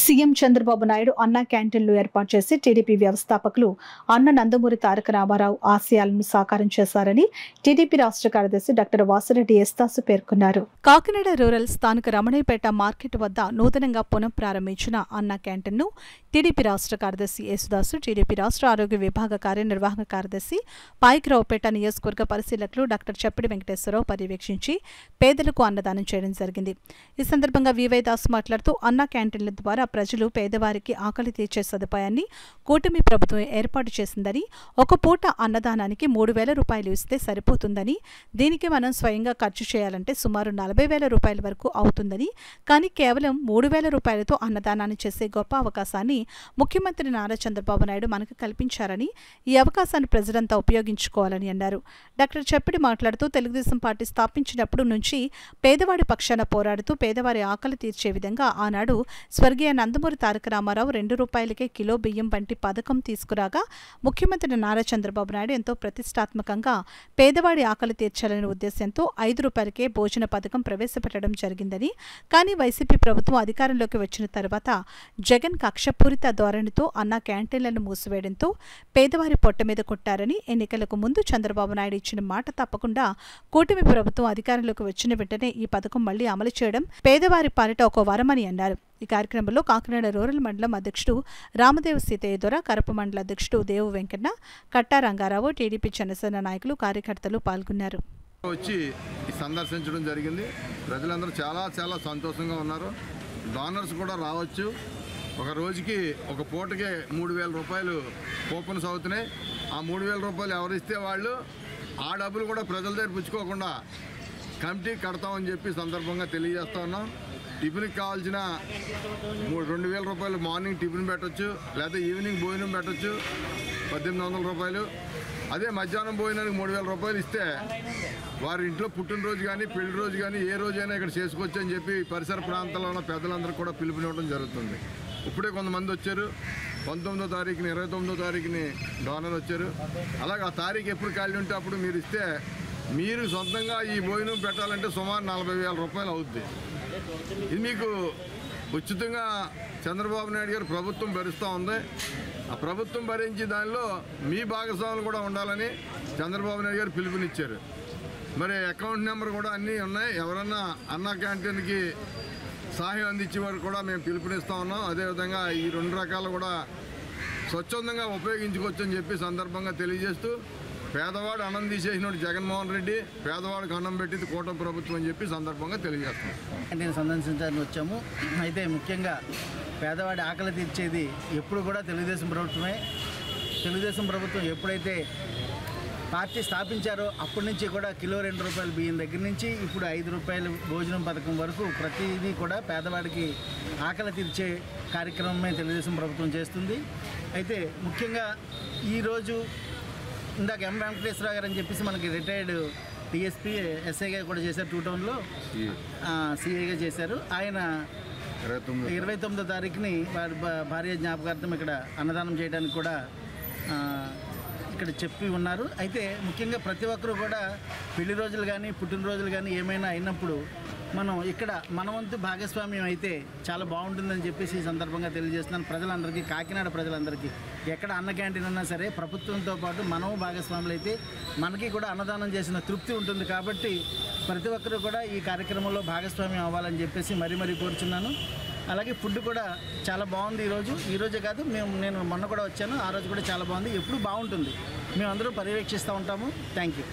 CM Chandrababu Naidu అన్నా క్యాంటీన్లు ఏర్పాటు చేసి టీడీపీ వ్యవస్థాపకులు అన్న నందమూరి తారక రామారావు ఆశయాలను సాకారం చేశారని టీడీపీ రాష్ట్ర కార్యదర్శి డాక్టర్ వాసిరెడ్డి యేసుదాసు పేర్కొన్నారు. కాకినాడ రూరల్ స్థానిక రమణయ్యపేట మార్కెట్ వద్ద నూతనంగా పునః ప్రారంభించిన అన్నా క్యాంటీన్ను టీడీపీ రాష్ట్ర కార్యదర్శి యేసుదాసు, టీడీపీ రాష్ట్ర ఆరోగ్య విభాగ కార్యనిర్వాహక కార్యదర్శి పాయికరావుపేట నియోజకవర్గ పరిశీలకులు డాక్టర్ చప్పిడి వెంకటేశ్వరరావు పర్యవేక్షించి పేదలకు అన్నదానం చేయడం జరిగింది. ఈ సందర్భంగా వివై దాస్ మాట్లాడుతూ అన్నా క్యాంటీన్ల ద్వారా ప్రజలు పేదవారికి ఆకలి తీర్చే సదుపాయాన్ని కూటమి ప్రభుత్వం ఏర్పాటు చేసిందని, ఒక పూట అన్నదానానికి 3,000 రూపాయలు ఇస్తే సరిపోతుందని, దీనికి మనం స్వయంగా ఖర్చు చేయాలంటే సుమారు 40,000 రూపాయల వరకు అవుతుందని, కానీ కేవలం 3,000 రూపాయలతో అన్నదానాన్ని చేసే గొప్ప అవకాశాన్ని ముఖ్యమంత్రి నారా చంద్రబాబు నాయుడు మనకు కల్పించారని, ఈ అవకాశాన్ని ప్రజలంతా ఉపయోగించుకోవాలని అన్నారు. డాక్టర్ చప్పిడి మాట్లాడుతూ తెలుగుదేశం పార్టీ స్థాపించినప్పుడు నుంచి పేదవాడి పక్షాన పోరాడుతూ పేదవారి ఆకలి తీర్చే విధంగా ఆనాడు స్వర్గీయ నందమూరి తారక రామారావు 2 రూపాయలకే కిలో బియ్యం వంటి పథకం తీసుకురాగా ముఖ్యమంత్రి నారా చంద్రబాబు నాయుడు ఎంతో ప్రతిష్టాత్మకంగా పేదవాడి ఆకలి తీర్చాలనే ఉద్దేశంతో 5 రూపాయలకే భోజన పథకం ప్రవేశపెట్టడం జరిగిందని, కానీ వైసీపీ ప్రభుత్వం అధికారంలోకి వచ్చిన తర్వాత జగన్ కక్షపూరిత ధోరణితో అన్నా క్యాంటీన్లను మూసివేయడంతో పేదవారి పొట్ట మీద కొట్టారని, ఎన్నికలకు ముందు చంద్రబాబు నాయుడు ఇచ్చిన మాట తప్పకుండా కూటమి ప్రభుత్వం అధికారంలోకి వచ్చిన వెంటనే ఈ పథకం మళ్లీ అమలు చేయడం పేదవారి పాలిట ఒక వరమని అన్నారు. ఈ కార్యక్రమంలో కాకినాడ రూరల్ మండలం అధ్యక్షుడు రామదేవ సీతయ్య దొర, కరప మండల అధ్యక్షుడు దేవు వెంకన్న, కట్టా రంగారావు, టీడీపీ జనసేన నాయకులు, కార్యకర్తలు పాల్గొన్నారు. వచ్చి సందర్శించడం జరిగింది. ప్రజలందరూ చాలా సంతోషంగా ఉన్నారు. డోనర్స్ కూడా రావచ్చు. ఒక రోజుకి ఒక పూటకే 3,000 రూపాయలు కూపన్స్ అవుతున్నాయి. ఆ 3,000 రూపాయలు ఎవరిస్తే వాళ్ళు ఆ డబ్బులు కూడా ప్రజల దగ్గర పుచ్చుకోకుండా కమిటీ కడతామని చెప్పి సందర్భంగా తెలియజేస్తా ఉన్నాం. టిఫిన్కి కావాల్సిన 2,000 రూపాయలు మార్నింగ్ టిఫిన్ పెట్టచ్చు, లేదా ఈవినింగ్ భోజనం పెట్టచ్చు 1,800 రూపాయలు. అదే మధ్యాహ్నం భోజనానికి 3,000 రూపాయలు ఇస్తే వారి ఇంట్లో పుట్టినరోజు కానీ పెళ్లి రోజు కానీ ఏ రోజైనా ఇక్కడ చేసుకోవచ్చు అని చెప్పి పరిసర ప్రాంతాల్లో ఉన్న పెద్దలందరూ కూడా పిలుపునివ్వడం జరుగుతుంది. ఇప్పుడే కొంతమంది వచ్చారు. 19వ తారీఖుని 29వ తారీఖుని డోనర్ వచ్చారు. అలాగే ఆ తారీఖు ఎప్పుడు ఖాళీ ఉంటే అప్పుడు మీరు ఇస్తే మీరు సొంతంగా ఈ భోజనం పెట్టాలంటే సుమారు 40,000 రూపాయలు అవుద్ది. ఇది మీకు ఉచితంగా చంద్రబాబు నాయుడు గారు ప్రభుత్వం భరిస్తూ ఉంది. ఆ ప్రభుత్వం భరించి దానిలో మీ భాగస్వాములు కూడా ఉండాలని చంద్రబాబు నాయుడు గారు పిలుపునిచ్చారు. మరి అకౌంట్ నెంబర్ కూడా అన్నీ ఉన్నాయి. ఎవరన్నా అన్నా క్యాంటీన్కి సహాయం అందించే వారు కూడా మేము పిలుపునిస్తూ ఉన్నాం. అదేవిధంగా ఈ 2 రకాలు కూడా స్వచ్ఛందంగా ఉపయోగించుకోవచ్చు అని చెప్పి సందర్భంగా తెలియజేస్తూ, పేదవాడు అన్నం తీసేసినోడు జగన్మోహన్ రెడ్డి, పేదవాడికి అన్నం పెట్టింది కూటమి ప్రభుత్వం అని చెప్పి సందర్భంగా తెలియజేస్తాం. నేను సందర్శించడానికి వచ్చాము. అయితే ముఖ్యంగా పేదవాడి ఆకలి తీర్చేది ఎప్పుడు కూడా తెలుగుదేశం ప్రభుత్వమే. తెలుగుదేశం ప్రభుత్వం ఎప్పుడైతే పార్టీ స్థాపించారో అప్పటి నుంచి కూడా కిలో 2 రూపాయల బియ్యం దగ్గర నుంచి ఇప్పుడు 5 రూపాయల భోజనం పథకం వరకు ప్రతిదీ కూడా పేదవాడికి ఆకలి తీర్చే కార్యక్రమమే తెలుగుదేశం ప్రభుత్వం చేస్తుంది. అయితే ముఖ్యంగా ఈరోజు ఇందాక ఎం వెంకటేశ్వర గారు అని చెప్పేసి మనకి రిటైర్డ్ టీఎస్పీ ఎస్ఐగా కూడా చేశారు. 2 టౌన్లో సిఐగా చేశారు. ఆయన 29వ తారీఖుని వారి భార్య జ్ఞాపకార్థం ఇక్కడ అన్నదానం చేయడానికి కూడా ఇక్కడ చెప్పి ఉన్నారు. అయితే ముఖ్యంగా ప్రతి ఒక్కరూ కూడా పెళ్లి రోజులు కానీ పుట్టినరోజులు కానీ ఏమైనా అయినప్పుడు మనం ఇక్కడ మన వంతు భాగస్వామ్యం అయితే చాలా బాగుంటుందని చెప్పేసి ఈ సందర్భంగా తెలియజేస్తున్నాను. ప్రజలందరికీ, కాకినాడ ప్రజలందరికీ ఎక్కడ అన్న క్యాంటీన్ ఉన్నా సరే ప్రభుత్వంతో పాటు మనము భాగస్వాములు అయితే మనకి కూడా అన్నదానం చేసిన తృప్తి ఉంటుంది. కాబట్టి ప్రతి ఒక్కరూ కూడా ఈ కార్యక్రమంలో భాగస్వామ్యం అవ్వాలని చెప్పేసి మరీ కోరుచున్నాను. అలాగే ఫుడ్ కూడా చాలా బాగుంది. ఈరోజే కాదు, నేను మొన్న కూడా వచ్చాను, ఆ రోజు కూడా చాలా బాగుంది. ఎప్పుడు బాగుంటుంది. మేమందరూ పర్యవేక్షిస్తూ ఉంటాము. Thank you.